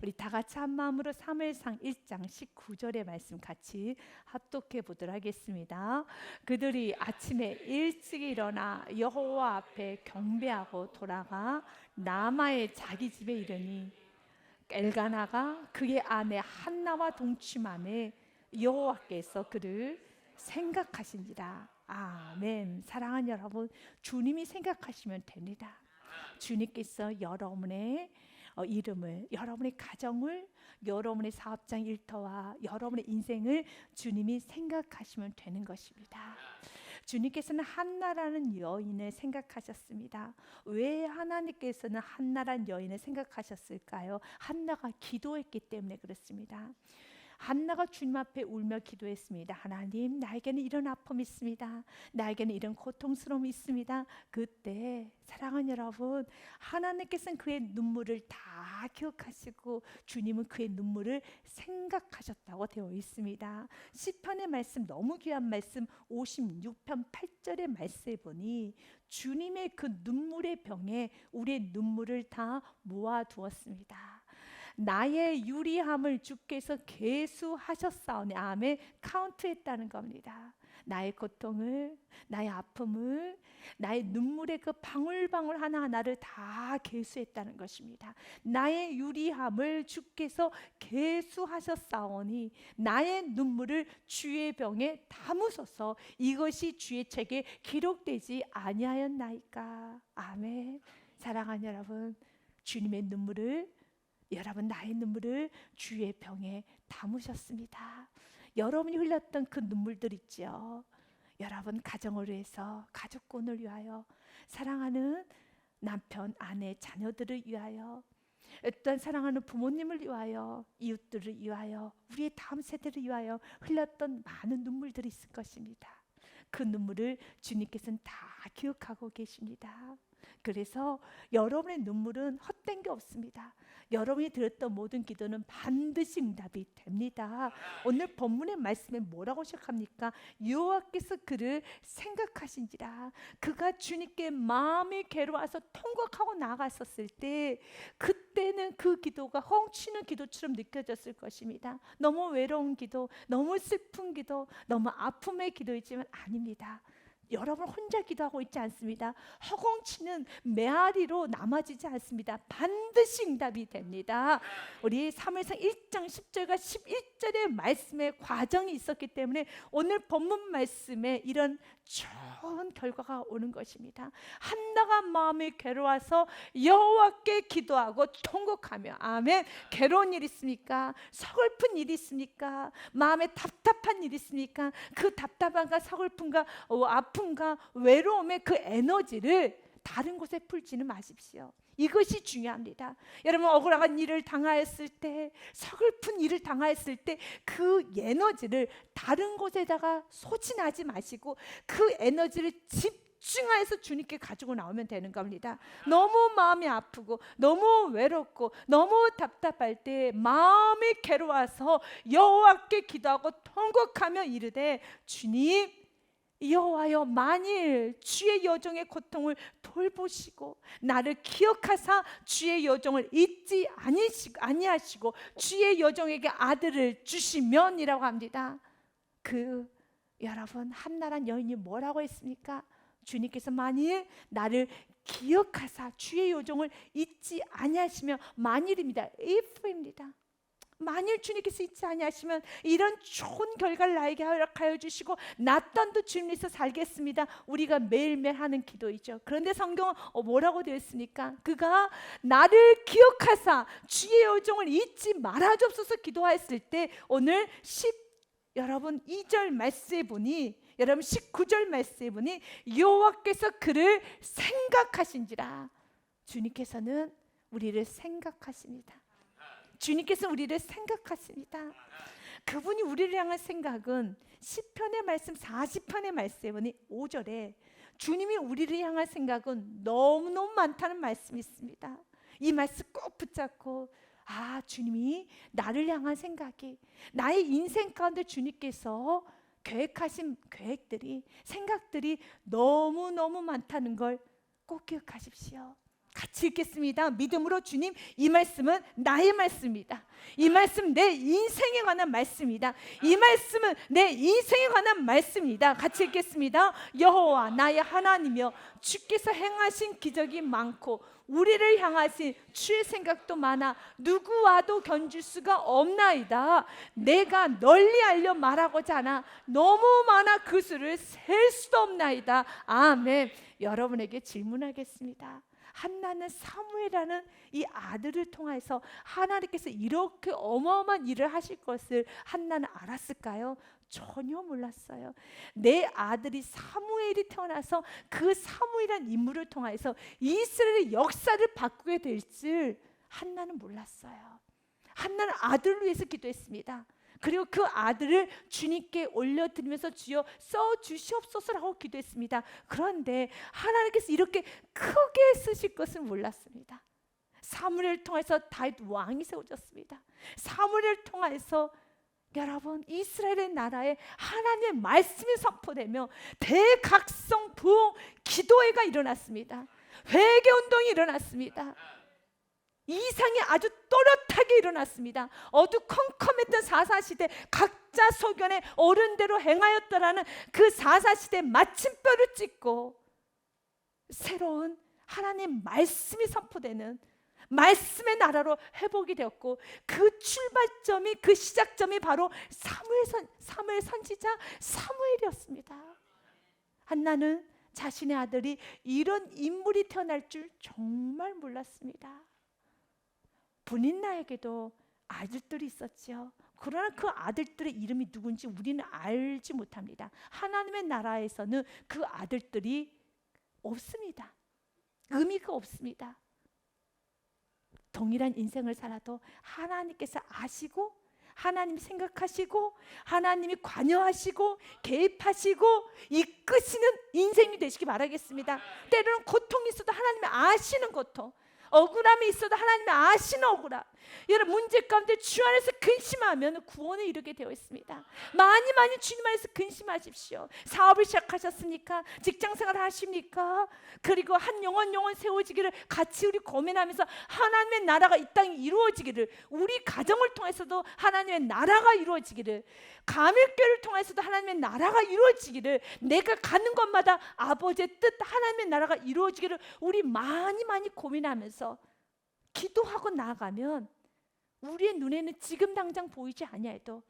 우리 다 같이 한 마음으로 사무엘상 1장 19절의 말씀 같이 합독해 보도록 하겠습니다. 그들이 아침에 일찍 일어나 여호와 앞에 경배하고 돌아가 라마의 자기 집에 이르니 엘가나가 그의 아내 한나와 동침하매 여호와께서 그를 생각하신지라. 아멘. 사랑하는 여러분, 주님이 생각하시면 됩니다. 주님께서 여러분의 이름을, 여러분의 가정을, 여러분의 사업장 일터와 여러분의 인생을 주님이 생각하시면 되는 것입니다. 주님께서는 한나라는 여인을 생각하셨습니다. 왜 하나님께서는 한나라는 여인을 생각하셨을까요? 한나가 기도했기 때문에 그렇습니다. 한나가 주님 앞에 울며 기도했습니다. 하나님, 나에게는 이런 아픔이 있습니다. 나에게는 이런 고통스러움이 있습니다. 그때 사랑하는 여러분, 하나님께서는 그의 눈물을 다 기억하시고 주님은 그의 눈물을 생각하셨다고 되어 있습니다. 시편의 말씀, 너무 귀한 말씀 56편 8절의 말씀에 보니 주님의 그 눈물의 병에 우리의 눈물을 다 모아두었습니다. 나의 유리함을 주께서 계수하셨사오니, 아멘. 카운트했다는 겁니다. 나의 고통을, 나의 아픔을, 나의 눈물의 그 방울방울 하나하나를 다 계수했다는 것입니다. 나의 유리함을 주께서 계수하셨사오니 나의 눈물을 주의 병에 담으소서. 이것이 주의 책에 기록되지 아니하였나이까. 아멘. 사랑하는 여러분, 주님의 눈물을, 여러분 나의 눈물을 주의 병에 담으셨습니다. 여러분이 흘렸던 그 눈물들 있죠. 여러분 가정을 위해서, 가족권을 위하여, 사랑하는 남편, 아내, 자녀들을 위하여, 어떤 사랑하는 부모님을 위하여, 이웃들을 위하여, 우리의 다음 세대를 위하여 흘렸던 많은 눈물들이 있을 것입니다. 그 눈물을 주님께서는 다 기억하고 계십니다. 그래서 여러분의 눈물은 헛된 게 없습니다. 여러분이 드렸던 모든 기도는 반드시 응답이 됩니다. 오늘 본문의 말씀에 뭐라고 시작합니까? 여호와께서 그를 생각하신지라. 그가 주님께 마음이 괴로워서 통곡하고 나아갔었을 때, 그때는 그 기도가 헛치는 기도처럼 느껴졌을 것입니다. 너무 외로운 기도, 너무 슬픈 기도, 너무 아픔의 기도이지만 아닙니다. 여러분 혼자 기도하고 있지 않습니다. 허공치는 메아리로 남아지지 않습니다. 반드시 응답이 됩니다. 우리 사무엘상 1장 10절과 11절의 말씀의 과정이 있었기 때문에 오늘 본문 말씀에 이런 좋은 결과가 오는 것입니다. 한나가 마음이 괴로워서 여호와께 기도하고 통곡하며, 아멘. 괴로운 일 있습니까? 서글픈 일이 있습니까? 마음에 답답한 일이 있습니까? 그 답답함과 서글픔과 아픔과 외로움의 그 에너지를 다른 곳에 풀지는 마십시오. 이것이 중요합니다. 여러분 억울한 일을 당하였을 때, 서글픈 일을 당하였을 때 그 에너지를 다른 곳에다가 소진하지 마시고 그 에너지를 집중해서 주님께 가지고 나오면 되는 겁니다. 너무 마음이 아프고 너무 외롭고 너무 답답할 때 마음이 괴로워서 여호와께 기도하고 통곡하며 이르되, 주님 여호와여, 만일 주의 여종의 고통을 돌보시고 나를 기억하사 주의 여종을 잊지 아니하시고 주의 여종에게 아들을 주시면이라고 합니다. 여러분 한나란 여인이 뭐라고 했습니까? 주님께서 만일 나를 기억하사 주의 여종을 잊지 아니하시면, 만일입니다. if입니다. 만일 주님께서 잊지 아니하시면 이런 좋은 결과를 나에게 허락하여 주시고 나 또한도 주님께서 살겠습니다. 우리가 매일매일 하는 기도이죠. 그런데 성경은 뭐라고 되어 있습니까? 그가 나를 기억하사 주의 여종을 잊지 말아 주옵소서 기도하였을 때, 오늘 여러분 2절 말씀에 보니, 여러분 19절 말씀에 보니 여호와께서 그를 생각하신지라. 주님께서는 우리를 생각하십니다. 주님께서 우리를 생각하십니다. 그분이 우리를 향한 생각은 시편의 말씀 40편의 말씀에 보니 5절에 주님이 우리를 향한 생각은 너무너무 많다는 말씀이 있습니다. 이 말씀 꼭 붙잡고, 주님이 나를 향한 생각이, 나의 인생 가운데 주님께서 계획하신 계획들이, 생각들이 너무너무 많다는 걸 꼭 기억하십시오. 같이 읽겠습니다. 믿음으로 주님, 이 말씀은 나의 말씀입니다. 이 말씀 내 인생에 관한 말씀입니다. 이 말씀은 내 인생에 관한 말씀입니다. 같이 읽겠습니다. 여호와 나의 하나님이여, 주께서 행하신 기적이 많고 우리를 향하신 주의 생각도 많아 누구와도 견줄 수가 없나이다. 내가 널리 알려 말하고자 하나 너무 많아 그 수를 셀 수도 없나이다. 아멘. 여러분에게 질문하겠습니다. 한나는 사무엘이라는 이 아들을 통해서 하나님께서 이렇게 어마어마한 일을 하실 것을 한나는 알았을까요? 전혀 몰랐어요. 내 아들이 사무엘이 태어나서 그 사무엘이라는 인물을 통해서 이스라엘의 역사를 바꾸게 될 줄 한나는 몰랐어요. 한나는 아들을 위해서 기도했습니다. 그리고 그 아들을 주님께 올려드리면서 주여 써주시옵소서라고 기도했습니다. 그런데 하나님께서 이렇게 크게 쓰실 것을 몰랐습니다. 사무엘을 통해서 다윗 왕이 세워졌습니다. 사무엘을 통해서 여러분, 이스라엘의 나라에 하나님의 말씀이 선포되며 대각성 부흥 기도회가 일어났습니다. 회개운동이 일어났습니다. 이상이 아주 또렷하게 일어났습니다. 어두컴컴했던 사사시대, 각자 소견에 어른대로 행하였더라는 그 사사시대의 마침표를 찍고 새로운 하나님 말씀이 선포되는 말씀의 나라로 회복이 되었고, 그 출발점이, 그 시작점이 바로 사무엘 선지자 사무엘이었습니다. 한나는 자신의 아들이 이런 인물이 태어날 줄 정말 몰랐습니다. 본인 나에게도 아들들이 있었죠. 그러나 그 아들들의 이름이 누군지 우리는 알지 못합니다. 하나님의 나라에서는 그 아들들이 없습니다. 의미가 없습니다. 동일한 인생을 살아도 하나님께서 아시고, 하나님이 생각하시고, 하나님이 관여하시고 개입하시고 이끄시는 인생이 되시기 바라겠습니다. 때로는 고통이 있어도 하나님이 아시는 고통, 억울함이 있어도 하나님이 아시는 억울함, 여러분 문제 가운데 주 안에서 근심하면 구원에 이르게 되어 있습니다. 많이 주님 안에서 근심하십시오. 사업을 시작하셨습니까? 직장생활 하십니까? 그리고 한 영혼 세워지기를 같이 우리 고민하면서 하나님의 나라가 이 땅에 이루어지기를, 우리 가정을 통해서도 하나님의 나라가 이루어지기를, 가밀교회를 통해서도 하나님의 나라가 이루어지기를, 내가 가는 곳마다 아버지의 뜻, 하나님의 나라가 이루어지기를 우리 많이 고민하면서 기도하고 나아가면 우리의 눈에는 지금 당장 보이지 아니해도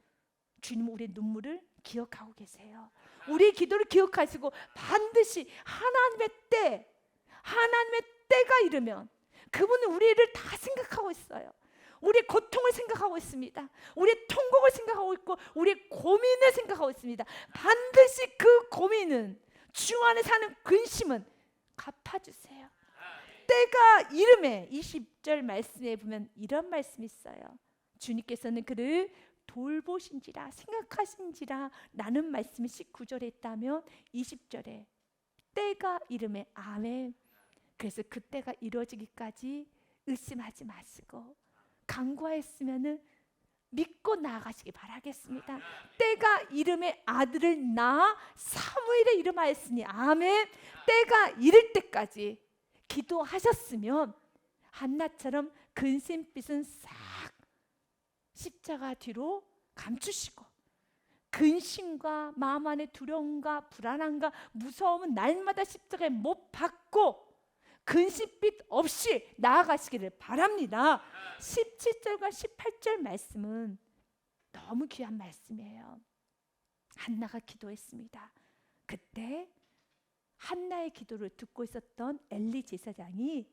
주님은 우리의 눈물을 기억하고 계세요. 우리의 기도를 기억하시고 반드시 하나님의 때가 이르면 그분은 우리를 다 생각하고 있어요. 우리의 고통을 생각하고 있습니다. 우리의 통곡을 생각하고 있고 우리의 고민을 생각하고 있습니다. 반드시 그 고민은, 주 안에 사는 근심은 갚아주세요. 때가 이름에 20절 말씀에 보면 이런 말씀이 있어요. 주님께서는 그를 돌보신지라 생각하신지라 라는 말씀이 19절에 있다면 20절에 때가 이름에 아멘. 그래서 그 때가 이루어지기까지 의심하지 마시고 간구하였으면은 믿고 나아가시기 바라겠습니다. 때가 이름에 아들을 낳아 사무엘의 이름하였으니 아멘. 때가 이를 때까지 기도하셨으면 한나처럼 근심빛은 싹 십자가 뒤로 감추시고, 근심과 마음 안의 두려움과 불안함과 무서움은 날마다 십자가에 못 박고 근심빛 없이 나아가시기를 바랍니다. 17절과 18절 말씀은 너무 귀한 말씀이에요. 한나가 기도했습니다. 그때 한나의 기도를 듣고 있었던 엘리 제사장이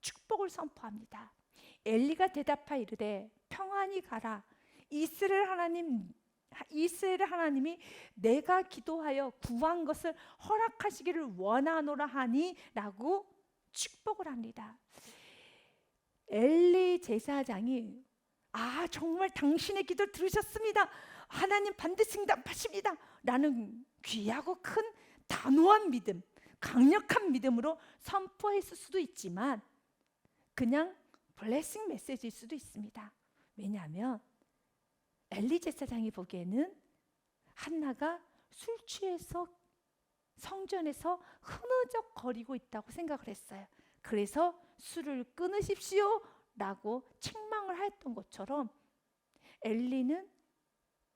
축복을 선포합니다. 엘리가 대답하여 이르되 평안히 가라. 이스라엘 하나님이 내가 기도하여 구한 것을 허락하시기를 원하노라 하니 라고 축복을 합니다. 엘리 제사장이 정말 당신의 기도를 들으셨습니다. 하나님 반드시 응답하십니다 라는 귀하고 큰 단호한 믿음, 강력한 믿음으로 선포했을 수도 있지만 그냥 블레싱 메시지일 수도 있습니다. 왜냐하면 엘리 제사장이 보기에는 한나가 술 취해서 성전에서 흐느적거리고 있다고 생각을 했어요. 그래서 술을 끊으십시오 라고 책망을 하였던 것처럼 엘리는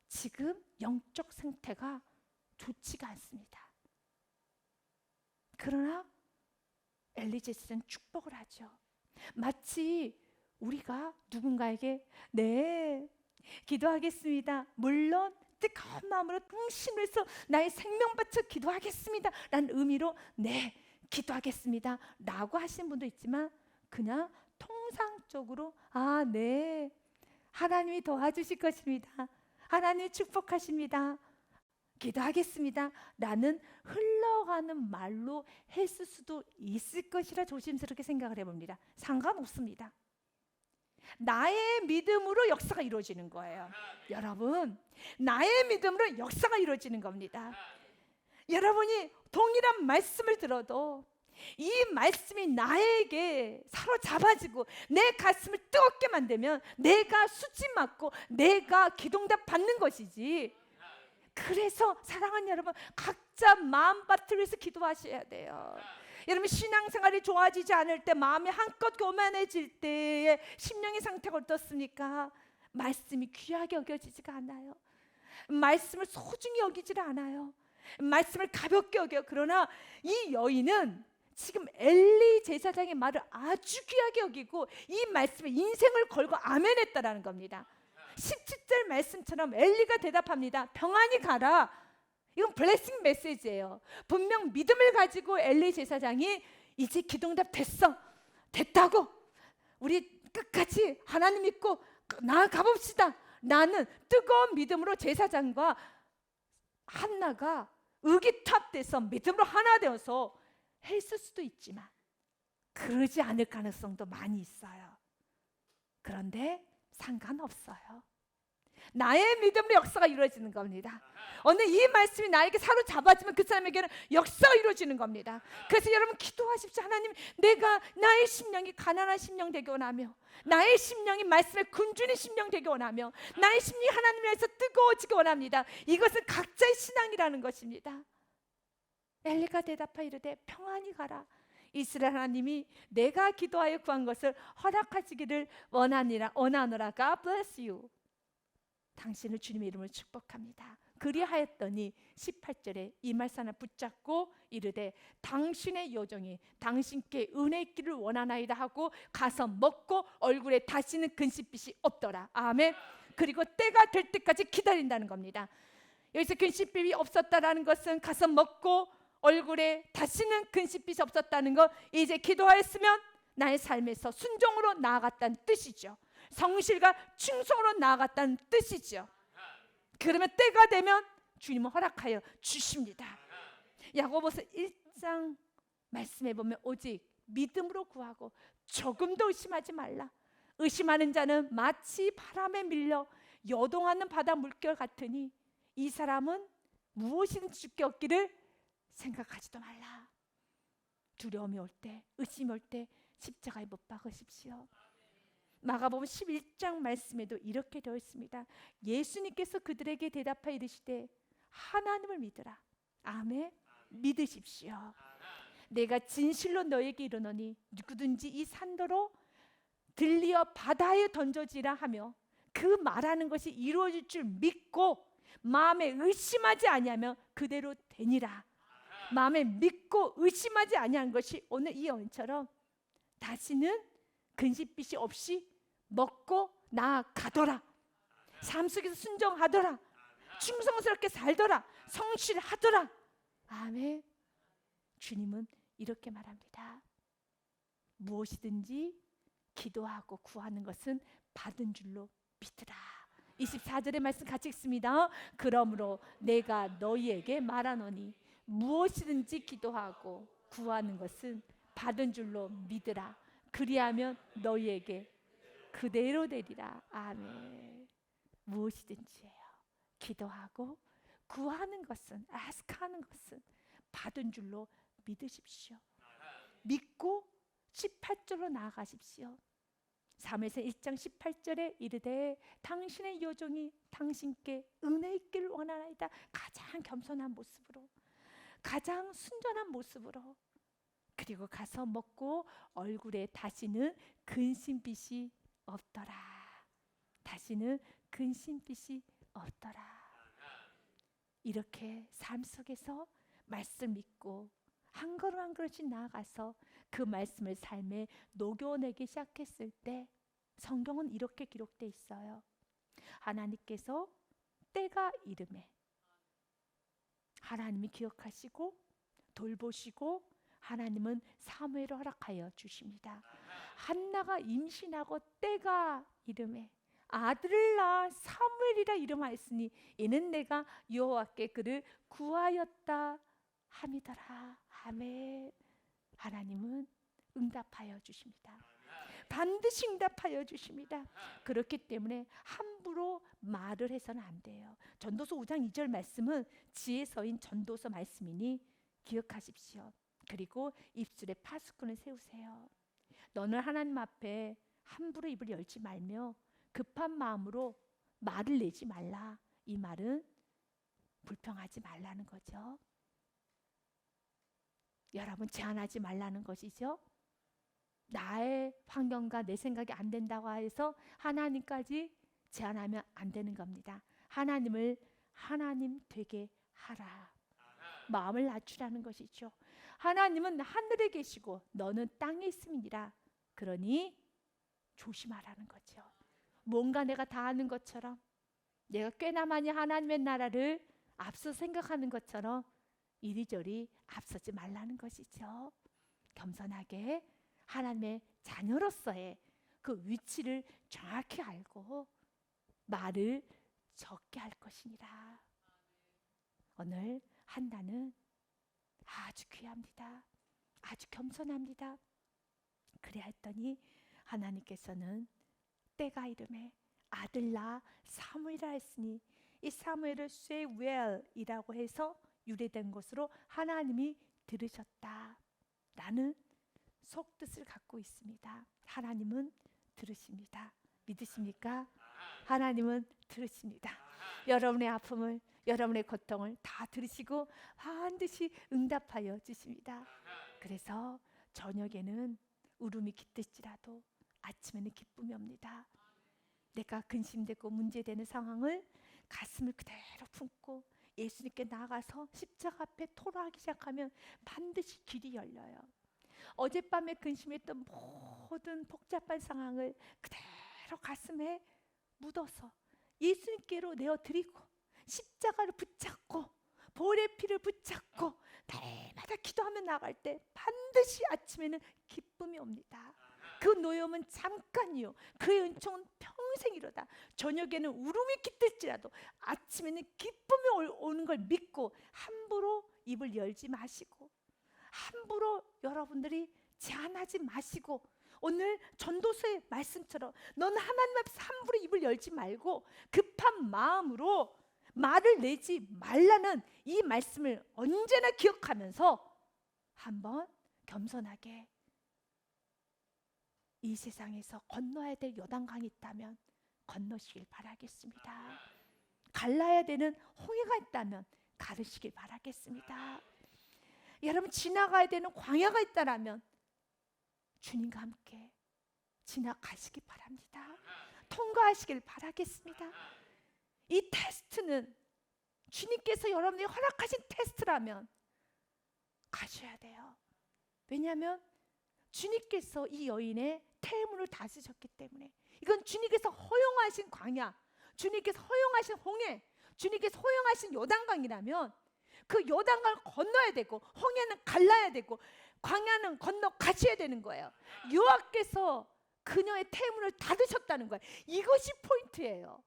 지금 영적 상태가 좋지가 않습니다. 그러나 엘리 제사장은 축복을 하죠. 마치 우리가 누군가에게 네, 기도하겠습니다. 물론 뜨거운 마음으로 당신을 위해서 나의 생명 바쳐 기도하겠습니다 라는 의미로 네, 기도하겠습니다 라고 하시는 분도 있지만 그냥 통상적으로 네, 하나님이 도와주실 것입니다. 하나님이 축복하십니다. 기도하겠습니다 라는 흘러가는 말로 했을 수도 있을 것이라 조심스럽게 생각을 해봅니다. 상관없습니다. 나의 믿음으로 역사가 이루어지는 거예요. 여러분, 나의 믿음으로 역사가 이루어지는 겁니다. 여러분이 동일한 말씀을 들어도 이 말씀이 나에게 사로잡아지고 내 가슴을 뜨겁게 만들면 내가 수치 맞고 내가 기도응답 받는 것이지. 그래서 사랑하는 여러분, 각자 마음밭을 위해서 기도하셔야 돼요. 여러분, 신앙생활이 좋아지지 않을 때, 마음이 한껏 교만해질 때의 심령의 상태가 어떻습니까? 말씀이 귀하게 여겨지지가 않아요. 말씀을 소중히 여기질 않아요. 말씀을 가볍게 여겨요. 그러나 이 여인은 지금 엘리 제사장의 말을 아주 귀하게 여기고 이 말씀에 인생을 걸고 아멘했다라는 겁니다. 17절 말씀처럼 엘리가 대답합니다. 평안히 가라. 이건 블레싱 메시지예요. 분명 믿음을 가지고 엘리 제사장이 이제 기도응답 됐다고 우리 끝까지 하나님 믿고 나아가 봅시다. 나는 뜨거운 믿음으로 제사장과 한나가 의기투합돼서 믿음으로 하나 되어서 했을 수도 있지만 그러지 않을 가능성도 많이 있어요. 그런데 상관없어요. 나의 믿음으로 역사가 이루어지는 겁니다. 오늘 이 말씀이 나에게 사로잡아지면 그 사람에게는 역사가 이루어지는 겁니다. 그래서 여러분 기도하십시오. 하나님, 내가 나의 심령이 가난한 심령 되기 원하며 나의 심령이 말씀에 굶주린 심령 되기 원하며 나의 심령이 하나님을 위해서 뜨거워지기 원합니다. 이것은 각자의 신앙이라는 것입니다. 엘리가 대답하여 이르되 평안히 가라. 이스라엘 하나님이 내가 기도하여 구한 것을 허락하시기를 원하노라. God bless you. 당신을 주님의 이름으로 축복합니다. 그리하였더니 18절에 이 말씀을 붙잡고 이르되 당신의 여종이 당신께 은혜 있기를 원하나이다 하고 가서 먹고 얼굴에 다시는 근심빛이 없더라. 아멘. 그리고 때가 될 때까지 기다린다는 겁니다. 여기서 근심빛이 없었다라는 것은 가서 먹고 얼굴에 다시는 근심빛이 없었다는 것, 이제 기도하였으면 나의 삶에서 순종으로 나아갔다는 뜻이죠. 성실과 충성으로 나아갔다는 뜻이죠. 그러면 때가 되면 주님은 허락하여 주십니다. 야고보서 1장 말씀해 보면 오직 믿음으로 구하고 조금도 의심하지 말라. 의심하는 자는 마치 바람에 밀려 요동하는 바다 물결 같으니 이 사람은 무엇이든지 주께 얻기를 생각하지도 말라. 두려움이 올 때, 의심이 올 때 십자가에 못 박으십시오. 마가복음 11장 말씀에도 이렇게 되어 있습니다. 예수님께서 그들에게 대답하여 이르시되 하나님을 믿으라. 아멘. 믿으십시오. 내가 진실로 너에게 이르노니 누구든지 이 산더로 들리어 바다에 던져지라 하며 그 말하는 것이 이루어질 줄 믿고 마음에 의심하지 아니하면 그대로 되니라. 마음에 믿고 의심하지 아니한 것이 오늘 이 여인처럼 다시는 근심빛이 없이 먹고 나아가더라. 삶 속에서 순종하더라. 충성스럽게 살더라. 성실하더라. 아멘. 주님은 이렇게 말합니다. 무엇이든지 기도하고 구하는 것은 받은 줄로 믿으라. 24절의 말씀 같이 읽습니다. 그러므로 내가 너희에게 말하노니 무엇이든지 기도하고 구하는 것은 받은 줄로 믿으라. 그리하면 너희에게 그대로 되리라. 아멘. 무엇이든지예요. 기도하고 구하는 것은, 아스크하는 것은 받은 줄로 믿으십시오. 믿고 18절로 나아가십시오. 사무엘상 1장 18절에 이르되 당신의 여종이 당신께 은혜 있기를 원하나이다. 가장 겸손한 모습으로, 가장 순전한 모습으로 그리고 가서 먹고 얼굴에 다시는 근심빛이 없더라. 다시는 근심빛이 없더라. 이렇게 삶 속에서 말씀 믿고 한 걸음 한 걸음씩 나아가서 그 말씀을 삶에 녹여내기 시작했을 때 성경은 이렇게 기록되어 있어요. 하나님께서 때가 이름에 하나님이 기억하시고 돌보시고 하나님은 사무엘을 허락하여 주십니다. 한나가 임신하고 때가 이름에 아들을 낳아 사무엘이라 이름하였으니 이는 내가 여호와께 그를 구하였다 함이더라. 아멘. 하나님은 응답하여 주십니다. 반드시 응답하여 주십니다. 그렇기 때문에 함부로 말을 해서는 안 돼요. 전도서 5장 2절 말씀은 지혜서인 전도서 말씀이니 기억하십시오. 그리고 입술에 파수꾼을 세우세요. 너는 하나님 앞에 함부로 입을 열지 말며 급한 마음으로 말을 내지 말라. 이 말은 불평하지 말라는 거죠. 여러분 제한하지 말라는 것이죠. 나의 환경과 내 생각이 안 된다고 해서 하나님까지 제한하면 안 되는 겁니다. 하나님을 하나님 되게 하라. 마음을 낮추라는 것이죠. 하나님은 하늘에 계시고 너는 땅에 있음이니라. 그러니 조심하라는 거죠. 뭔가 내가 다 아는 것처럼 내가 꽤나 많이 하나님의 나라를 앞서 생각하는 것처럼 이리저리 앞서지 말라는 것이죠. 겸손하게 하나님의 자녀로서의 그 위치를 정확히 알고 말을 적게 할 것이니라. 오늘 한나는 아주 귀합니다. 아주 겸손합니다. 그래야 했더니 하나님께서는 때가 이름에 아들 낳아 사무엘이라 했으니 이 사무엘을 쇠웰이라고 해서 유래된 것으로 하나님이 들으셨다 라는 속뜻을 갖고 있습니다. 하나님은 들으십니다. 믿으십니까? 하나님은 들으십니다. 여러분의 아픔을, 여러분의 고통을 다 들으시고 반드시 응답하여 주십니다. 그래서 저녁에는 울음이 깃들지라도 아침에는 기쁨이 옵니다. 내가 근심되고 문제되는 상황을 가슴을 그대로 품고 예수님께 나가서 십자가 앞에 토로하기 시작하면 반드시 길이 열려요. 어젯밤에 근심했던 모든 복잡한 상황을 그대로 가슴에 묻어서 예수님께로 내어드리고 십자가를 붙잡고 보혈의 피를 붙잡고 날마다 기도하며 나갈 때 반드시 아침에는 기쁨이 옵니다. 그 노염은 잠깐이요 그의 은총은 평생이로다. 저녁에는 울음이 깃들지라도 아침에는 기쁨이 오는 걸 믿고 함부로 입을 열지 마시고 함부로 여러분들이 제한하지 마시고 오늘 전도서의 말씀처럼 너는 하나님 앞에서 함부로 입을 열지 말고 급한 마음으로 말을 내지 말라는 이 말씀을 언제나 기억하면서 한번 겸손하게 이 세상에서 건너야 될 요단강이 있다면 건너시길 바라겠습니다. 갈라야 되는 홍해가 있다면 가르시길 바라겠습니다. 여러분 지나가야 되는 광야가 있다라면 주님과 함께 지나가시기 바랍니다. 통과하시길 바라겠습니다. 이 테스트는 주님께서 여러분이 허락하신 테스트라면 가셔야 돼요. 왜냐하면 주님께서 이 여인의 태문을 다스셨기 때문에 이건 주님께서 허용하신 광야, 주님께서 허용하신 홍해, 주님께서 허용하신 요단강이라면 그 요단강을 건너야 되고 홍해는 갈라야 되고 광야는 건너 가셔야 되는 거예요. 여호와께서 그녀의 태문을 닫으셨다는 거예요. 이것이 포인트예요.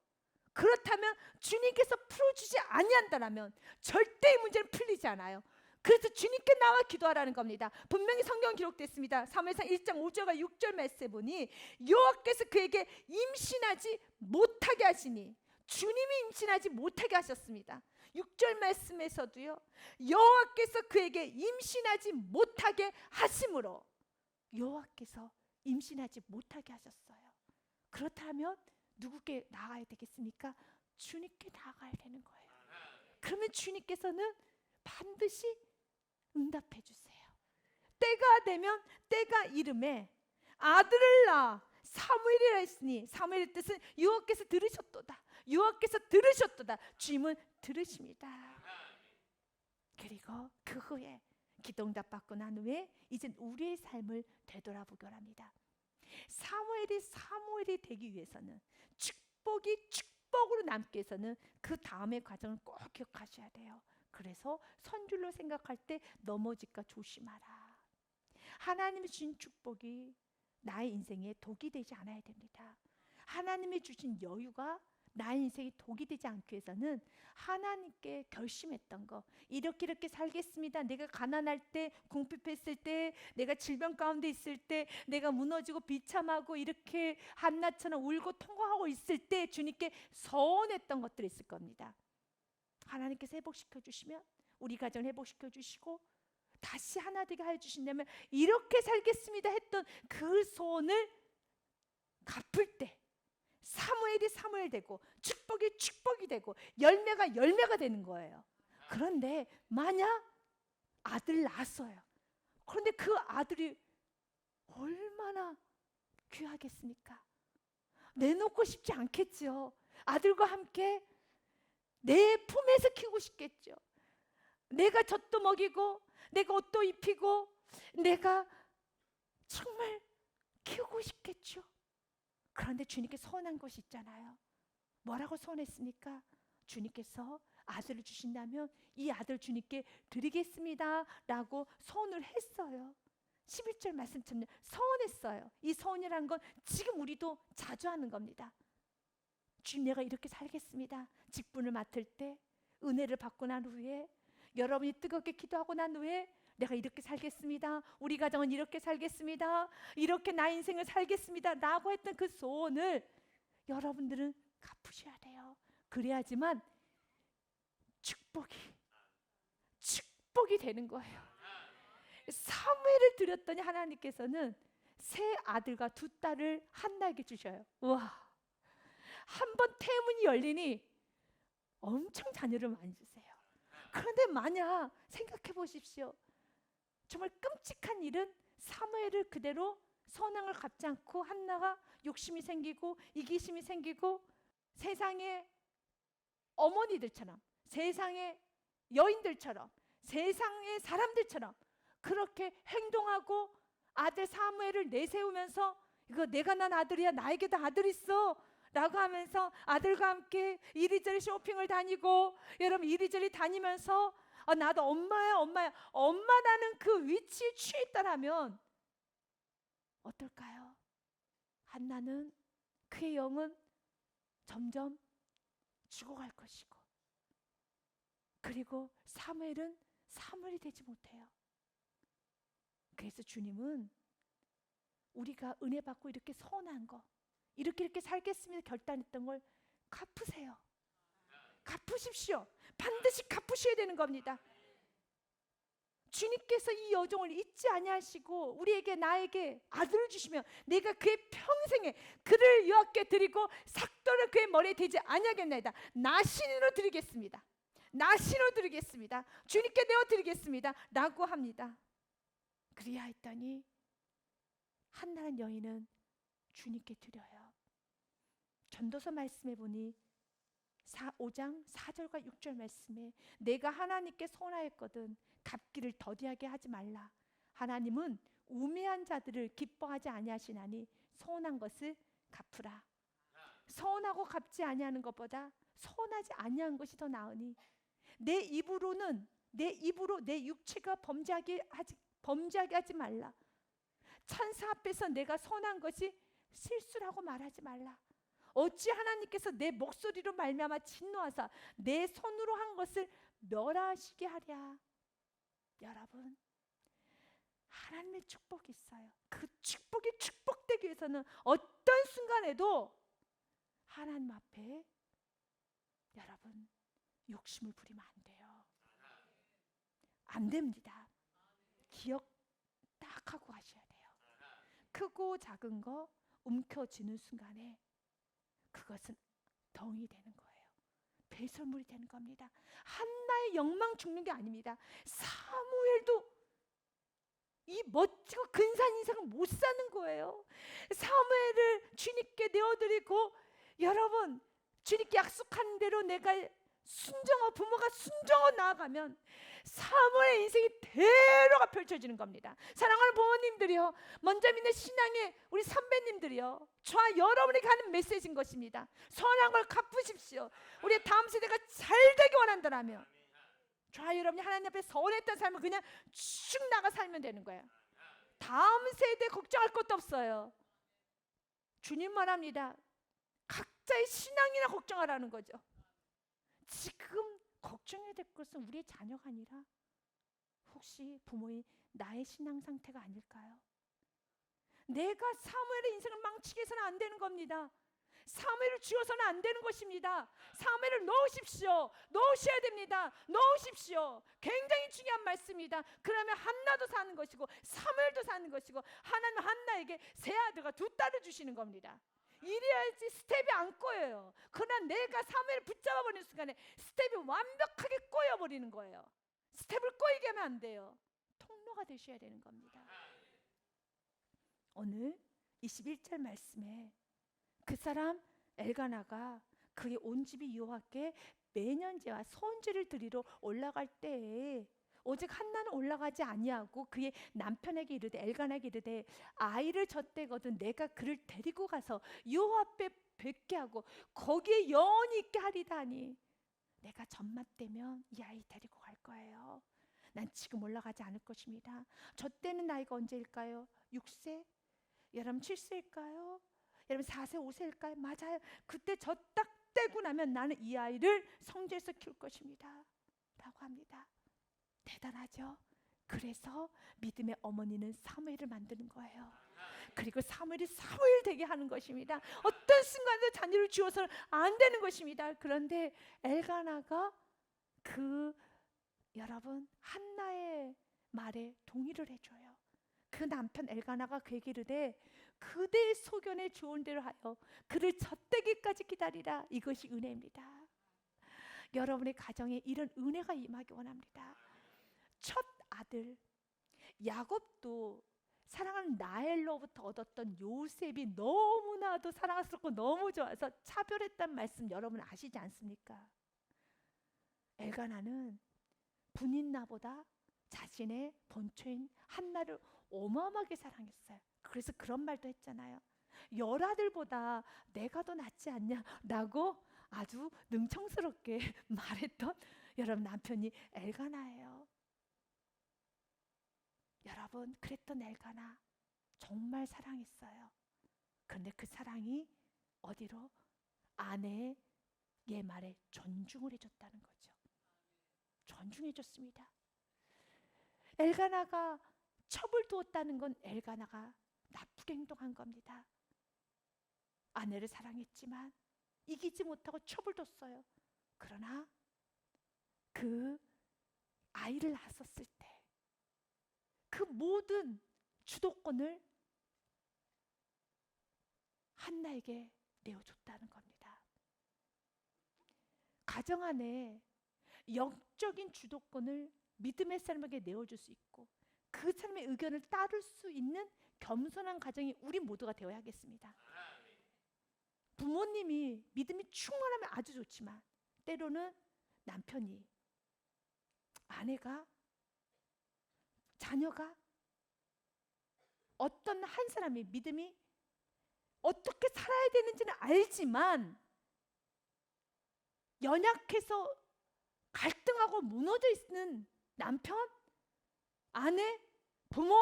그렇다면 주님께서 풀어주지 아니한다면 절대 이 문제는 풀리지 않아요. 그래서 주님께 나와 기도하라는 겁니다. 분명히 성경 기록됐습니다. 사무엘상 1장 5절과 6절 말씀에 보니 여호와께서 그에게 임신하지 못하게 하시니 주님이 임신하지 못하게 하셨습니다. 6절 말씀에서도요 여호와께서 그에게 임신하지 못하게 하심으로 여호와께서 임신하지 못하게 하셨어요. 그렇다면 누구께 나아가야 되겠습니까? 주님께 나아가야 되는 거예요. 그러면 주님께서는 반드시 응답해 주세요. 때가 되면 때가 이름에 아들을 낳아 사무엘이라 했으니 사무엘의 뜻은 여호와께서 들으셨도다. 여호와께서 들으셨도다. 주님은 들으십니다. 그리고 그 후에 기도응답 받고 난 후에 이제 우리의 삶을 되돌아보기를 합니다. 사무엘이 되기 위해서는 축복이 축복으로 남기 위해서는 그 다음의 과정을 꼭 기억하셔야 돼요. 그래서 선줄로 생각할 때 넘어질까 조심하라. 하나님이 주신 축복이 나의 인생에 독이 되지 않아야 됩니다. 하나님이 주신 여유가 나의 인생이 독이 되지 않기 위해서는 하나님께 결심했던 거, 이렇게 살겠습니다. 내가 가난할 때, 궁핍했을 때, 내가 질병 가운데 있을 때, 내가 무너지고 비참하고 이렇게 한나처럼 울고 통곡하고 있을 때 주님께 서원했던 것들이 있을 겁니다. 하나님께서 회복시켜 주시면 우리 가정을 회복시켜 주시고 다시 하나 되게 하여 주신다면 이렇게 살겠습니다 했던 그 소원을 갚을 때 사무엘이 사무엘 되고 축복이 축복이 되고 열매가 열매가 되는 거예요. 그런데 만약 아들 낳았어요. 그런데 그 아들이 얼마나 귀하겠습니까? 내놓고 싶지 않겠죠. 아들과 함께 내 품에서 키우고 싶겠죠. 내가 젖도 먹이고 내가 옷도 입히고 내가 정말 키우고 싶겠죠. 그런데 주님께 서원한 것이 있잖아요. 뭐라고 서원했습니까? 주님께서 아들을 주신다면 이 아들 주님께 드리겠습니다 라고 서원을 했어요. 11절 말씀처럼 서원했어요. 이 서원이라는 건 지금 우리도 자주 하는 겁니다. 주님, 내가 이렇게 살겠습니다. 직분을 맡을 때 은혜를 받고 난 후에 여러분이 뜨겁게 기도하고 난 후에 내가 이렇게 살겠습니다. 우리 가정은 이렇게 살겠습니다. 이렇게 나 인생을 살겠습니다 라고 했던 그 소원을 여러분들은 갚으셔야 돼요. 그래야지만 축복이 되는 거예요. 사무엘을 드렸더니 하나님께서는 세 아들과 두 딸을 한나에게 주셔요. 와, 한 번 태문이 열리니 엄청 자녀를 많이 주세요. 그런데 만약 생각해 보십시오. 정말 끔찍한 일은 사무엘을 그대로 선행을 갚지 않고 한나가 욕심이 생기고 이기심이 생기고 세상의 어머니들처럼, 세상의 여인들처럼, 세상의 사람들처럼 그렇게 행동하고 아들 사무엘을 내세우면서 이거 내가 낳은 아들이야, 나에게도 아들 있어 라고 하면서 아들과 함께 이리저리 쇼핑을 다니고 여러분 이리저리 다니면서 나도 엄마라는 그 위치에 취했다라면 어떨까요? 한나는 그의 영은 점점 죽어갈 것이고 그리고 사무엘은 사무엘이 되지 못해요. 그래서 주님은 우리가 은혜 받고 이렇게 서운한 거 이렇게 살겠습니다 결단했던 걸 갚으세요. 갚으십시오. 반드시 갚으셔야 되는 겁니다. 주님께서 이 여종을 잊지 아니하시고 우리에게 나에게 아들을 주시면 내가 그의 평생에 그를 여호와께 드리고 삭도를 그의 머리에 대지 아니하겠나이다. 나신으로 드리겠습니다. 나신으로 드리겠습니다. 주님께 내어 드리겠습니다 라고 합니다. 그리하였더니 한나라는 여인은 주님께 드려요. 전도서 말씀해 보니 5장 4절과 6절 말씀에 내가 하나님께 서원하였거든 갚기를 더디하게 하지 말라. 하나님은 우매한 자들을 기뻐하지 아니하시나니 서원한 것을 갚으라. 서원하고 갚지 아니하는 것보다 서원하지 아니한 것이 더 나으니 내 입으로 내 육체가 범죄하게 하지 말라. 천사 앞에서 내가 선한 것이 실수라고 말하지 말라. 어찌 하나님께서 내 목소리로 말미암아 진노하사 내 손으로 한 것을 멸하시게 하랴. 여러분, 하나님의 축복이 있어요. 그 축복이 축복되기 위해서는 어떤 순간에도 하나님 앞에 여러분 욕심을 부리면 안 돼요. 안 됩니다. 기억 딱 하고 하셔야 돼요. 크고 작은 거 움켜쥐는 순간에 그것은 덩이 되는 거예요. 배설물이 되는 겁니다. 한나의 영망 죽는 게 아닙니다. 사무엘도 이 멋지고 근사한 인생을 못 사는 거예요. 사무엘을 주님께 내어드리고, 여러분, 주님께 약속한 대로 내가 순종하고 부모가 순종하고 나아가면 사무엘의 인생이 대로가 펼쳐지는 겁니다. 사랑하는 부모님들이요, 먼저 믿는 신앙의 우리 선배님들이요, 저와 여러분에게 하는 메시지인 것입니다. 선한 걸 갚으십시오. 우리의 다음 세대가 잘 되기 원한다면 저와 여러분이 하나님 앞에 서운했던 삶을 그냥 쭉 나가 살면 되는 거예요. 다음 세대 걱정할 것도 없어요. 주님만 합니다. 각자의 신앙이나 걱정하라는 거죠. 지금 걱정해야 될 것은 우리의 자녀가 아니라 혹시 부모인 나의 신앙 상태가 아닐까요? 내가 사무엘의 인생을 망치게 해서는 안 되는 겁니다. 사무엘을 쥐어서는 안 되는 것입니다. 사무엘을 넣으십시오. 넣으셔야 됩니다. 넣으십시오. 굉장히 중요한 말씀입니다. 그러면 한나도 사는 것이고 사무엘도 사는 것이고, 하나님 한나에게 세 아들과 두 딸을 주시는 겁니다. 이래야지 스텝이 안 꼬여요. 그러나 내가 사무엘을 붙잡아 버리는 순간에 스텝이 완벽하게 꼬여버리는 거예요. 스텝을 꼬이게 하면 안 돼요. 통로가 되셔야 되는 겁니다. 오늘 21절 말씀에 그 사람 엘가나가 그의 온 집이 여호와께 매년제와 소원제를 드리러 올라갈 때에 오직 한나는 올라가지 아니하고 그의 남편에게 이르되, 엘가나에게 이르되, 아이를 젖대거든 내가 그를 데리고 가서 여호와 앞에 뵙게 하고 거기에 영원히 있게 하리다 하니, 내가 전맛 되면 이 아이 데리고 갈 거예요. 난 지금 올라가지 않을 것입니다. 젖대는 나이가 언제일까요? 6세? 여러분 7세일까요? 여러분 4세 5세일까요? 맞아요. 그때 저 딱 떼고 나면 나는 이 아이를 성지에서 키울 것입니다 라고 합니다. 대단하죠? 그래서 믿음의 어머니는 사무엘을 만드는 거예요. 그리고 사무엘이 사무엘 되게 하는 것입니다. 어떤 순간에도 자녀를 주어서는 안 되는 것입니다. 그런데 엘가나가 여러분 한나의 말에 동의를 해줘요. 그 남편 엘가나가 그에게 이르되, 그대의 소견에 좋은 대로 하여 그를 젖대기까지 기다리라. 이것이 은혜입니다. 여러분의 가정에 이런 은혜가 임하기 원합니다. 첫 아들 야곱도 사랑하는 라헬로부터 얻었던 요셉이 너무나도 사랑스럽고 너무 좋아서 차별했단 말씀 여러분 아시지 않습니까? 엘가나는 분인나보다 자신의 본처인 한나를 어마어마하게 사랑했어요. 그래서 그런 말도 했잖아요. 열아들보다 내가 더 낫지 않냐라고 아주 능청스럽게 말했던 여러분 남편이 엘가나예요. 여러분, 그랬던 엘가나 정말 사랑했어요. 그런데 그 사랑이 어디로? 아내의 말에 존중을 해줬다는 거죠. 존중해줬습니다. 엘가나가 첩을 두었다는 건 엘가나가 나쁘게 행동한 겁니다. 아내를 사랑했지만 이기지 못하고 첩을 뒀어요. 그러나 그 아이를 낳았을 때 그 모든 주도권을 한나에게 내어줬다는 겁니다. 가정 안에 영적인 주도권을 믿음의 사람에게 내어줄 수 있고 그 사람의 의견을 따를 수 있는 겸손한 가정이 우리 모두가 되어야겠습니다. 부모님이 믿음이 충만하면 아주 좋지만 때로는 남편이, 아내가, 자녀가, 어떤 한 사람이 믿음이 어떻게 살아야 되는지는 알지만 연약해서 갈등하고 무너져 있는 남편, 아내, 부모,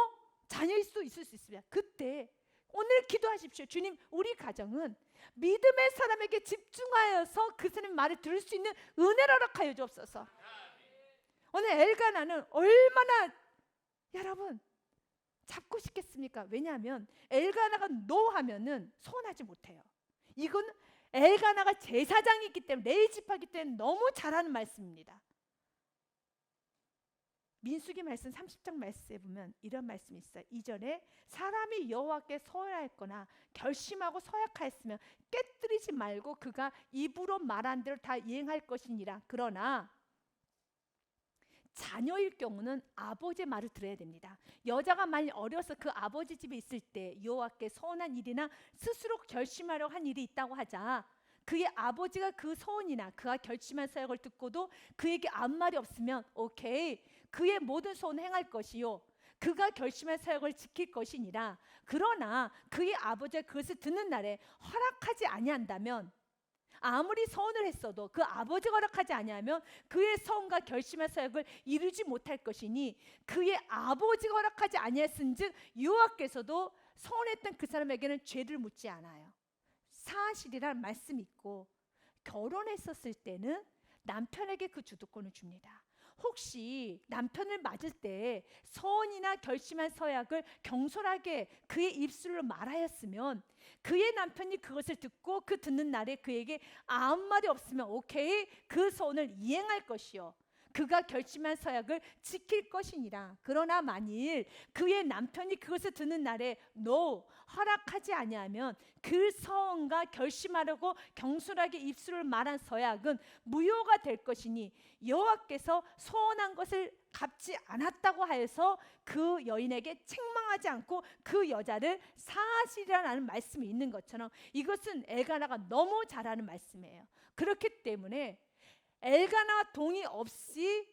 자녀일 수 있을 수 있습니다. 그때 오늘 기도하십시오. 주님, 우리 가정은 믿음의 사람에게 집중하여서 그 사람의 말을 들을 수 있는 은혜를 허락하여 주옵소서. 오늘 엘가나는 얼마나 여러분 잡고 싶겠습니까? 왜냐하면 엘가나가 노하면은 소원하지 못해요. 이건 엘가나가 제사장이 있기 때문에, 레위지파이기 때문에 너무 잘하는 말씀입니다. 민수기 말씀 30장 말씀에 보면 이런 말씀이 있어요. 2절에 사람이 여호와께 서약했거나 결심하고 서약하였으면 깨뜨리지 말고 그가 입으로 말한 대로 다 이행할 것이니라. 그러나 자녀일 경우는 아버지의 말을 들어야 됩니다. 여자가 만일 어려서 그 아버지 집에 있을 때 여호와께 서운한 일이나 스스로 결심하려고 한 일이 있다고 하자, 그의 아버지가 그 소원이나 그가 결심한 사역을 듣고도 그에게 아무 말이 없으면 오케이, 그의 모든 소원을 행할 것이요 그가 결심한 사역을 지킬 것이니라. 그러나 그의 아버지가 그것을 듣는 날에 허락하지 아니한다면, 아무리 서원을 했어도 그 아버지가 허락하지 아니하면 그의 서원과 결심한 사역을 이루지 못할 것이니, 그의 아버지가 허락하지 아니했은즉 여호와께서도 서원했던 그 사람에게는 죄를 묻지 않아요. 사실이란 말씀이 있고, 결혼했었을 때는 남편에게 그 주도권을 줍니다. 혹시 남편을 맞을 때 서원이나 결심한 서약을 경솔하게 그의 입술로 말하였으면, 그의 남편이 그것을 듣고 그 듣는 날에 그에게 아무 말이 없으면 오케이, 그 서원을 이행할 것이요 그가 결심한 서약을 지킬 것이니라. 그러나 만일 그의 남편이 그것을 듣는 날에 no, 허락하지 아니하면 그 서원과 결심하려고 경솔하게 입술을 말한 서약은 무효가 될 것이니, 여호와께서 서원한 것을 갚지 않았다고 하여서 그 여인에게 책망하지 않고 그 여자를 사실이라는 말씀이 있는 것처럼, 이것은 엘가나가 너무 잘하는 말씀이에요. 그렇기 때문에 엘가나 동의 없이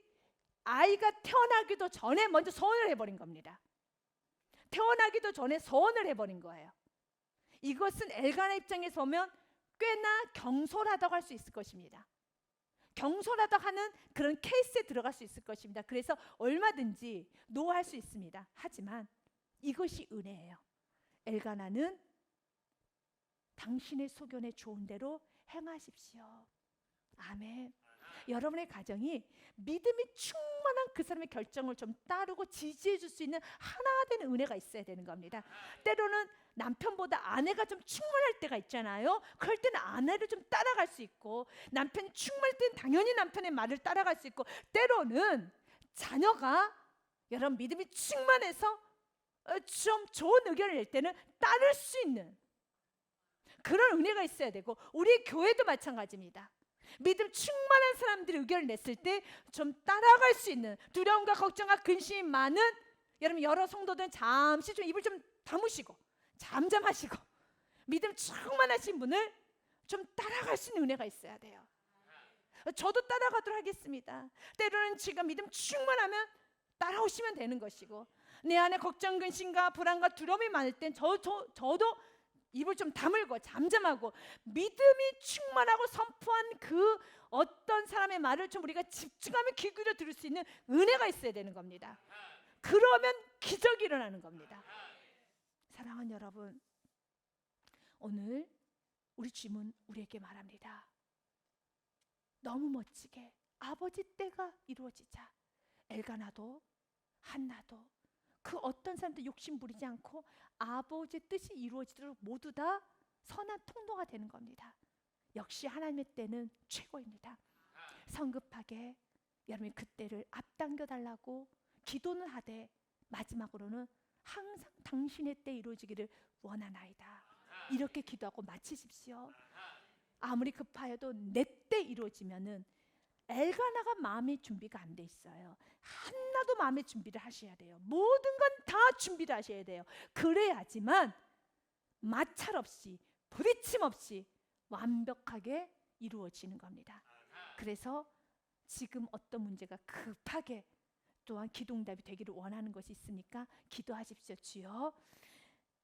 아이가 태어나기도 전에 먼저 서원을 해버린 겁니다. 태어나기도 전에 서원을 해버린 거예요. 이것은 엘가나 입장에서 보면 꽤나 경솔하다고 할 수 있을 것입니다. 경솔하다고 하는 그런 케이스에 들어갈 수 있을 것입니다. 그래서 얼마든지 노할 수 있습니다. 하지만 이것이 은혜예요. 엘가나는 당신의 소견에 좋은 대로 행하십시오. 아멘. 여러분의 가정이 믿음이 충만한 그 사람의 결정을 좀 따르고 지지해 줄 수 있는 하나가 되는 은혜가 있어야 되는 겁니다. 때로는 남편보다 아내가 좀 충만할 때가 있잖아요. 그럴 때는 아내를 좀 따라갈 수 있고, 남편이 충만할 때는 당연히 남편의 말을 따라갈 수 있고, 때로는 자녀가 여러분 믿음이 충만해서 좀 좋은 의견을 낼 때는 따를 수 있는 그런 은혜가 있어야 되고, 우리 교회도 마찬가지입니다. 믿음 충만한 사람들이 의견을 냈을 때 좀 따라갈 수 있는, 두려움과 걱정과 근심이 많은 여러분 여러 성도들은 잠시 좀 입을 좀 다무시고 잠잠하시고 믿음 충만하신 분을 좀 따라갈 수 있는 은혜가 있어야 돼요. 저도 따라가도록 하겠습니다. 때로는 지금 믿음 충만하면 따라오시면 되는 것이고, 내 안에 걱정, 근심과 불안과 두려움이 많을 땐 저도 입을 좀 다물고 잠잠하고 믿음이 충만하고 선포한 그 어떤 사람의 말을 좀 우리가 집중하며 귀 기울여 들을 수 있는 은혜가 있어야 되는 겁니다. 그러면 기적이 일어나는 겁니다. 사랑하는 여러분, 오늘 우리 주님은 우리에게 말합니다. 너무 멋지게 아버지 때가 이루어지자 엘가나도 한나도 그 어떤 사람도 욕심 부리지 않고 아버지의 뜻이 이루어지도록 모두 다 선한 통로가 되는 겁니다. 역시 하나님의 때는 최고입니다. 성급하게 여러분이 그 때를 앞당겨 달라고 기도는 하되, 마지막으로는 항상 당신의 때 이루어지기를 원하나이다, 이렇게 기도하고 마치십시오. 아무리 급하여도 내 때 이루어지면은 엘가나가 마음의 준비가 안 돼 있어요. 한나도 마음의 준비를 하셔야 돼요. 모든 건 다 준비를 하셔야 돼요. 그래야지만 마찰 없이 부딪힘 없이 완벽하게 이루어지는 겁니다. 그래서 지금 어떤 문제가 급하게 또한 기도응답이 되기를 원하는 것이 있으니까 기도하십시오. 주여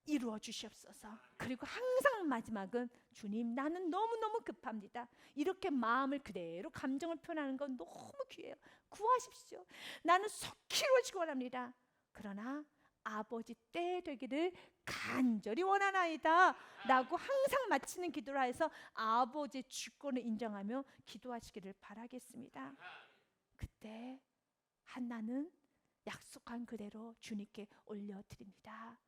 이루어 주시옵소서. 그리고 항상 마지막은 주님, 나는 너무너무 급합니다. 이렇게 마음을 그대로 감정을 표현하는 건 너무 귀해요. 구하십시오. 나는 속히 이루어지기 원합니다. 그러나 아버지 때 되기를 간절히 원하나이다 라고 항상 마치는 기도를 해서 아버지의 주권을 인정하며 기도하시기를 바라겠습니다. 그때 한나는 약속한 그대로 주님께 올려드립니다.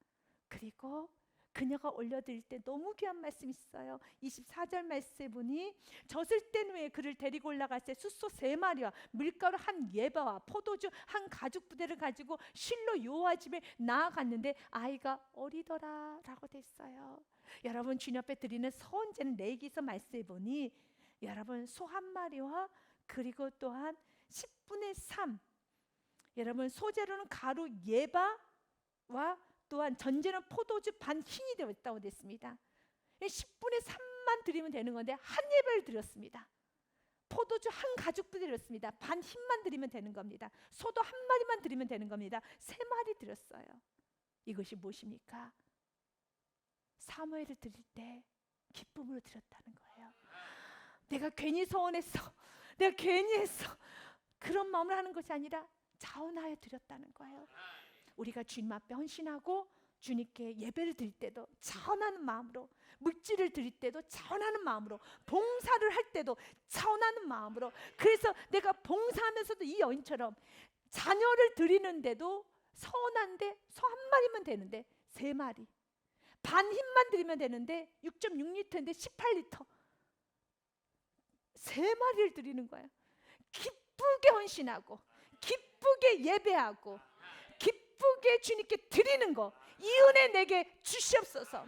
그리고 그녀가 올려드릴 때 너무 귀한 말씀이 있어요. 24절 말씀에 보니 젖을 땐 후에 그를 데리고 올라갈 때 숫소 3마리와 밀가루 한 예바와 포도주 한 가죽 부대를 가지고 실로 여호와 집에 나아갔는데 아이가 어리더라 라고 됐어요. 여러분 주님 앞에 드리는 서원제는 레위기서 말씀에 보니 여러분 소 1마리와 그리고 또한 10분의 3 여러분, 소재로는 가루 예바와 또한 전제는 포도주 반 흰이 되어 있다고 됐습니다. 10분의 3만 드리면 되는 건데 한 예배를 드렸습니다. 포도주 한 가죽도 드렸습니다. 반 흰만 드리면 되는 겁니다. 소도 한 마리만 드리면 되는 겁니다. 3마리 드렸어요. 이것이 무엇입니까? 사무엘을 드릴 때 기쁨으로 드렸다는 거예요. 내가 괜히 서운했어, 내가 괜히 했어, 그런 마음을 하는 것이 아니라 자원하여 드렸다는 거예요. 우리가 주님 앞에 헌신하고 주님께 예배를 드릴 때도 자원하는 마음으로, 물질을 드릴 때도 자원하는 마음으로, 봉사를 할 때도 자원하는 마음으로. 그래서 내가 봉사하면서도 이 여인처럼 자녀를 드리는데도 서운한데 소 한 마리면 되는데 3마리, 반 흰만 드리면 되는데 6.6리터인데 18리터 3마리를 드리는 거예요. 기쁘게 헌신하고 기쁘게 예배하고 기쁘게 주님께 드리는 거, 이 은혜 내게 주시옵소서.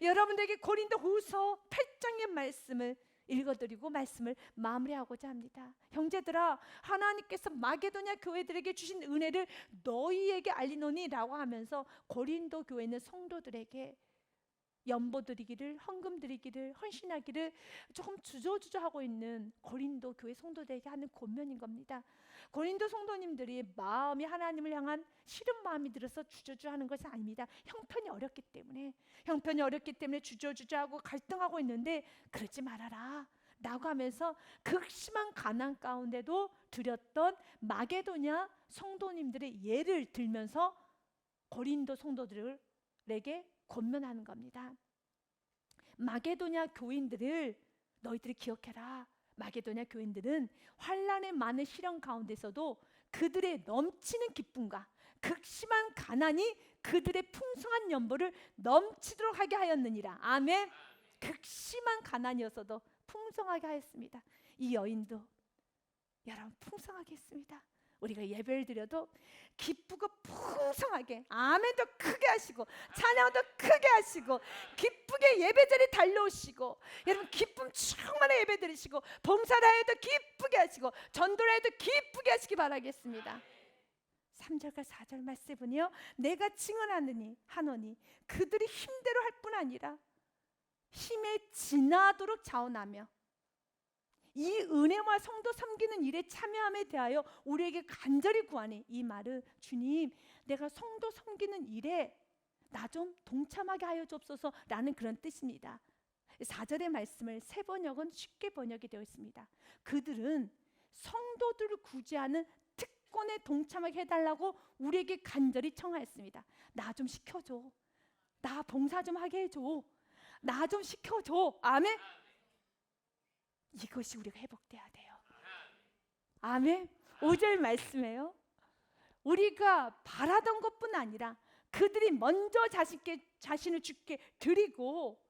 여러분들에게 고린도후서 8장의 말씀을 읽어드리고 말씀을 마무리하고자 합니다. 형제들아, 하나님께서 마게도냐 교회들에게 주신 은혜를 너희에게 알리노니 라고 하면서 고린도 교회 있는 성도들에게 연보 드리기를, 헌금 드리기를, 헌신하기를 조금 주저주저하고 있는 고린도 교회 성도들에게 하는 권면인 겁니다. 고린도 성도님들이 마음이 하나님을 향한 싫은 마음이 들어서 주저주저하는 것이 아닙니다. 형편이 어렵기 때문에 주저주저하고 갈등하고 있는데 그러지 말아라 라고 하면서 극심한 가난 가운데도 드렸던 마게도냐 성도님들의 예를 들면서 고린도 성도들에게 권면하는 겁니다. 마게도냐 교인들을 너희들이 기억해라. 마게도냐 교인들은 환난의 많은 시련 가운데서도 그들의 넘치는 기쁨과 극심한 가난이 그들의 풍성한 연보를 넘치도록 하게 하였느니라. 아멘. 극심한 가난이어서도 풍성하게 하였습니다. 이 여인도 여러분 풍성하게 했습니다. 우리가 예배를 드려도 기쁘고 풍성하게, 아멘도 크게 하시고 찬양도 크게 하시고 기쁘게 예배자리에 달려오시고, 여러분 기쁨 충만한 예배 드리시고 봉사를 해도 기쁘게 하시고 전도를 해도 기쁘게 하시기 바라겠습니다. 3절과 4절 말씀에 보니요, 내가 하노니 그들이 힘대로 할 뿐 아니라 힘에 지나도록 자원하며 이 은혜와 성도 섬기는 일에 참여함에 대하여 우리에게 간절히 구하니. 이 말은 주님, 내가 성도 섬기는 일에 나 좀 동참하게 하여 주옵소서 라는 그런 뜻입니다. 4절의 말씀을 새 번역은 쉽게 번역이 되어 있습니다. 그들은 성도들을 구제하는 특권에 동참하게 해달라고 우리에게 간절히 청하였습니다. 나 좀 시켜줘, 나 봉사 좀 하게 해줘, 나 좀 시켜줘. 아멘. 이것이 우리가 회복돼야 돼요. 아멘. 5절 말씀에요, 우리가 바라던 것뿐 아니라 그들이 먼저 자신을 주께 드리고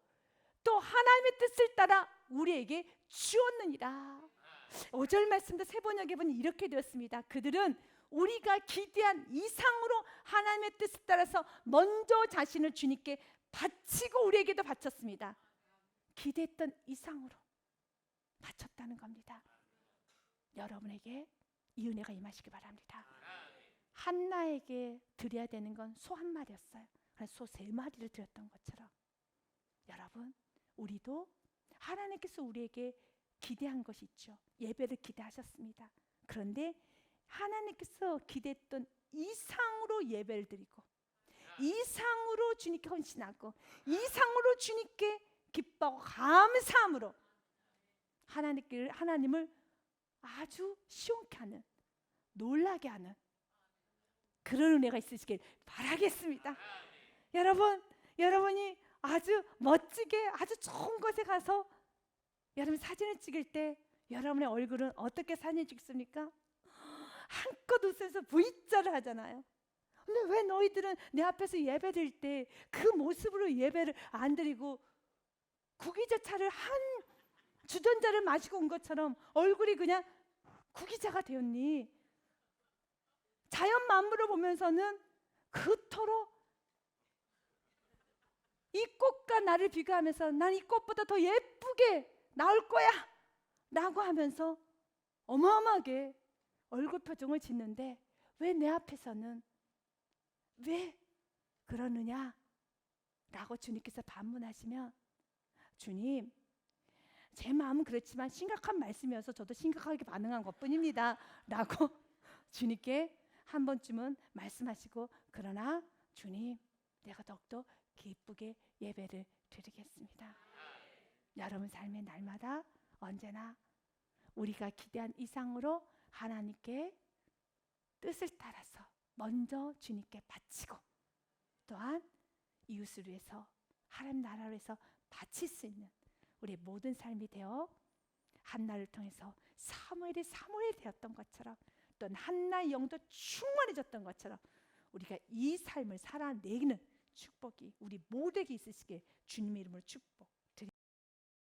또 하나님의 뜻을 따라 우리에게 주었느니라. 5절 말씀도 새 번역에 보니 이렇게 되었습니다. 그들은 우리가 기대한 이상으로 하나님의 뜻을 따라서 먼저 자신을 주님께 바치고 우리에게도 바쳤습니다. 기대했던 이상으로 바쳤다는 겁니다. 여러분에게 이 은혜가 임하시기 바랍니다. 한나에게 드려야 되는 건 소 한 마리였어요. 소 3마리를 드렸던 것처럼 여러분, 우리도 하나님께서 우리에게 기대한 것이 있죠. 예배를 기대하셨습니다. 그런데 하나님께서 기대했던 이상으로 예배를 드리고 이상으로 주님께 헌신하고 이상으로 주님께 기뻐하고 감사함으로 하나님을 아주 시원케 하는, 놀라게 하는 그런 은혜가 있으시길 바라겠습니다. 여러분이 아주 멋지게 아주 좋은 곳에 가서 여러분 사진을 찍을 때 여러분의 얼굴은 어떻게 사진 찍습니까? 한껏 웃으면서 V자를 하잖아요. 근데 왜 너희들은 내 앞에서 예배 드릴 때 그 모습으로 예배를 안 드리고 구기자차를 한 주전자를 마시고 온 것처럼 얼굴이 그냥 구기자가 되었니? 자연 만물을 보면서는 그토록 이 꽃과 나를 비교하면서 난 이 꽃보다 더 예쁘게 나올 거야 라고 하면서 어마어마하게 얼굴 표정을 짓는데 왜 내 앞에서는 왜 그러느냐? 라고 주님께서 반문하시면, 주님, 제 마음은 그렇지만 심각한 말씀이어서 저도 심각하게 반응한 것뿐입니다 라고 주님께 한 번쯤은 말씀하시고, 그러나 주님, 내가 더욱더 기쁘게 예배를 드리겠습니다. 여러분 삶의 날마다 언제나 우리가 기대한 이상으로 하나님께 뜻을 따라서 먼저 주님께 바치고, 또한 이웃을 위해서, 하나님 나라를 위해서 바칠 수 있는 우리의 모든 삶이 되어 한나를 통해서 사무엘이 되었던 것처럼, 또는 한나의 영도 충만해졌던 것처럼 우리가 이 삶을 살아내는 축복이 우리 모두에게 있으시길 주님의 이름으로 축복합니다.